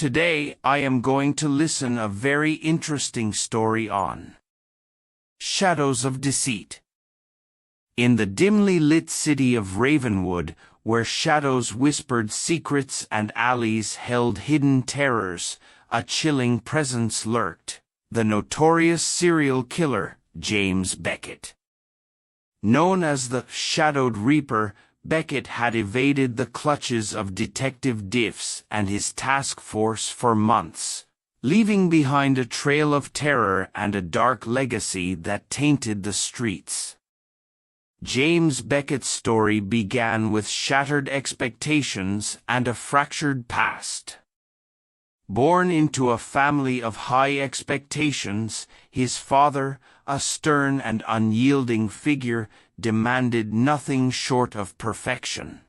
Today I am going to listen a very interesting story on Shadows of Deceit. In the dimly lit city of Ravenwood, where shadows whispered secrets and alleys held hidden terrors, a chilling presence lurked: the notorious serial killer, James Beckett. Known as the Shadowed Reaper, Beckett had evaded the clutches of Detective Diffs and his task force for months, leaving behind a trail of terror and a dark legacy that tainted the streets. James Beckett's story began with shattered expectations and a fractured past. Born into a family of high expectations, his father, a stern and unyielding figure, demanded nothing short of perfection.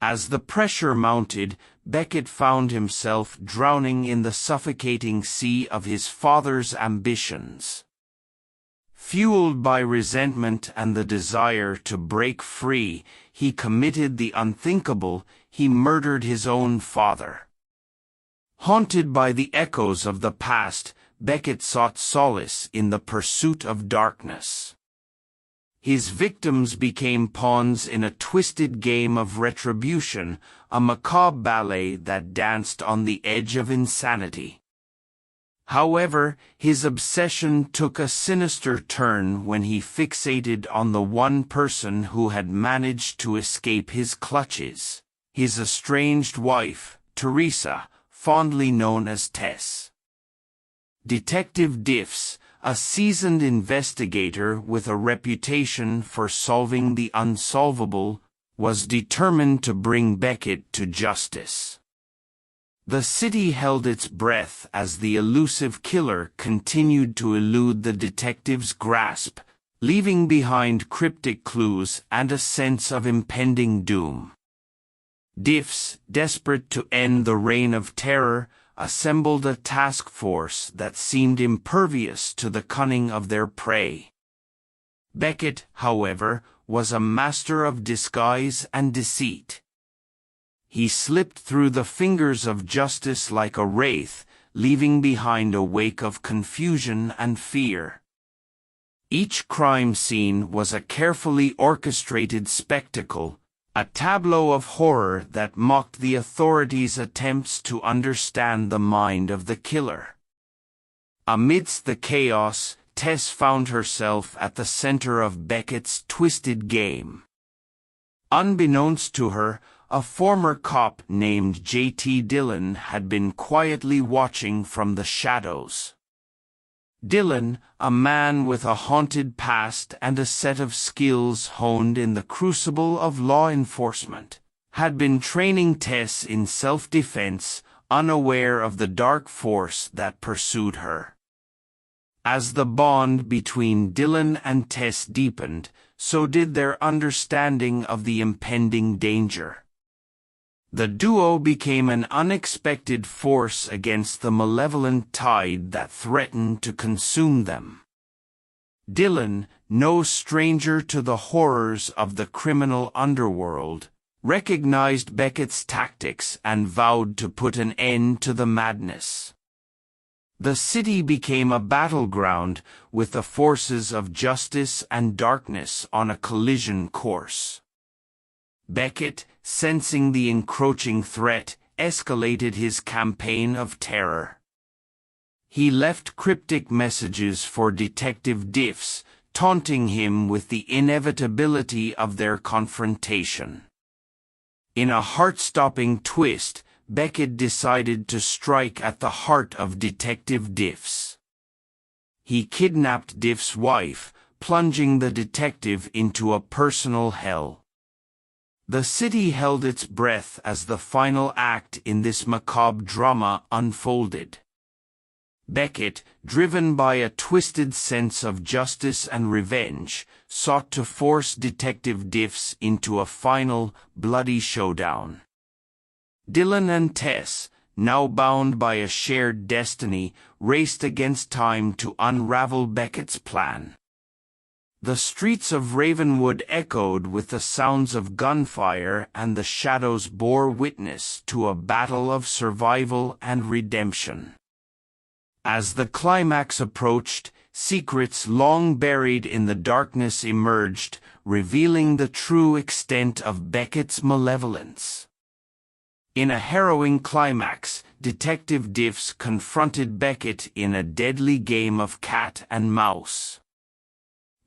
As the pressure mounted, Beckett found himself drowning in the suffocating sea of his father's ambitions. Fueled by resentment and the desire to break free, he committed the unthinkable: he murdered his own father. Haunted by the echoes of the past, Beckett sought solace in the pursuit of darkness. His victims became pawns in a twisted game of retribution, a macabre ballet that danced on the edge of insanity. However, his obsession took a sinister turn when he fixated on the one person who had managed to escape his clutches: his estranged wife, Teresa, fondly known as Tess. Detective Diffs, a seasoned investigator with a reputation for solving the unsolvable, was determined to bring Beckett to justice. The city held its breath as the elusive killer continued to elude the detective's grasp, leaving behind cryptic clues and a sense of impending doom. Diffs, desperate to end the reign of terror, assembled a task force that seemed impervious to the cunning of their prey. Beckett, however, was a master of disguise and deceit. He slipped through the fingers of justice like a wraith, leaving behind a wake of confusion and fear. Each crime scene was a carefully orchestrated spectacle, a tableau of horror that mocked the authorities' attempts to understand the mind of the killer. Amidst the chaos, Tess found herself at the center of Beckett's twisted game. Unbeknownst to her, a former cop named J.T. Dillon had been quietly watching from the shadows. Dillon, a man with a haunted past and a set of skills honed in the crucible of law enforcement, had been training Tess in self-defense, unaware of the dark force that pursued her. As the bond between Dillon and Tess deepened, so did their understanding of the impending danger. The duo became an unexpected force against the malevolent tide that threatened to consume them. Dillon, no stranger to the horrors of the criminal underworld, recognized Beckett's tactics and vowed to put an end to the madness. The city became a battleground, with the forces of justice and darkness on a collision course. Beckett, sensing the encroaching threat, escalated his campaign of terror. He left cryptic messages for Detective Diffs, taunting him with the inevitability of their confrontation. In a heart-stopping twist, Beckett decided to strike at the heart of Detective Diffs. He kidnapped Diffs' wife, plunging the detective into a personal hell. The city held its breath as the final act in this macabre drama unfolded. Beckett, driven by a twisted sense of justice and revenge, sought to force Detective Diffs into a final, bloody showdown. Dillon and Tess, now bound by a shared destiny, raced against time to unravel Beckett's plan. The streets of Ravenwood echoed with the sounds of gunfire, and the shadows bore witness to a battle of survival and redemption. As the climax approached, secrets long buried in the darkness emerged, revealing the true extent of Beckett's malevolence. In a harrowing climax, Detective Diffs confronted Beckett in a deadly game of cat and mouse.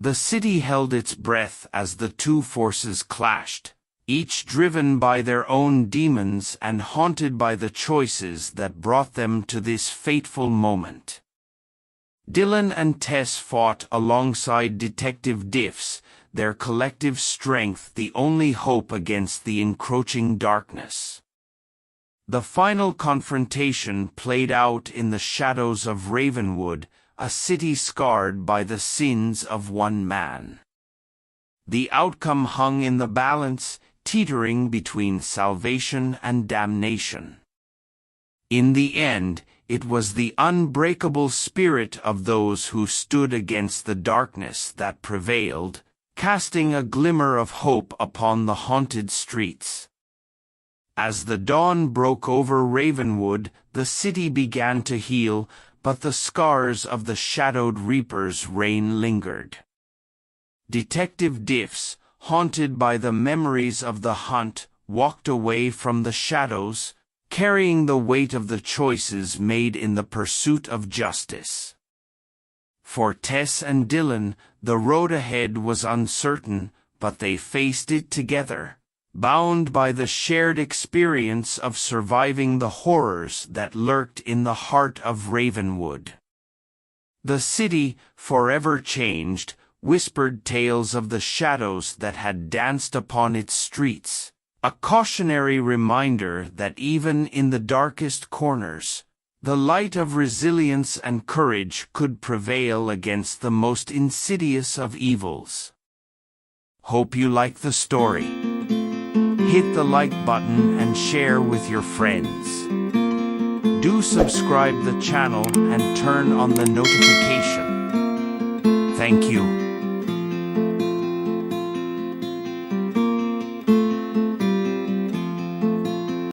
The city held its breath as the two forces clashed, each driven by their own demons and haunted by the choices that brought them to this fateful moment. Dylan and Tess fought alongside Detective Diffs, their collective strength the only hope against the encroaching darkness. The final confrontation played out in the shadows of Ravenwood, a city scarred by the sins of one man. The outcome hung in the balance, teetering between salvation and damnation. In the end, it was the unbreakable spirit of those who stood against the darkness that prevailed, casting a glimmer of hope upon the haunted streets. As the dawn broke over Ravenwood, the city began to heal, but the scars of the shadowed reaper's reign lingered. Detective Diffs, haunted by the memories of the hunt, walked away from the shadows, carrying the weight of the choices made in the pursuit of justice. For Tess and Dylan, the road ahead was uncertain, but they faced it together, bound by the shared experience of surviving the horrors that lurked in the heart of Ravenwood. The city, forever changed, whispered tales of the shadows that had danced upon its streets, a cautionary reminder that even in the darkest corners, the light of resilience and courage could prevail against the most insidious of evils. Hope you like the story. Hit the like button and share with your friends. Do subscribe the channel and turn on the notification. Thank you.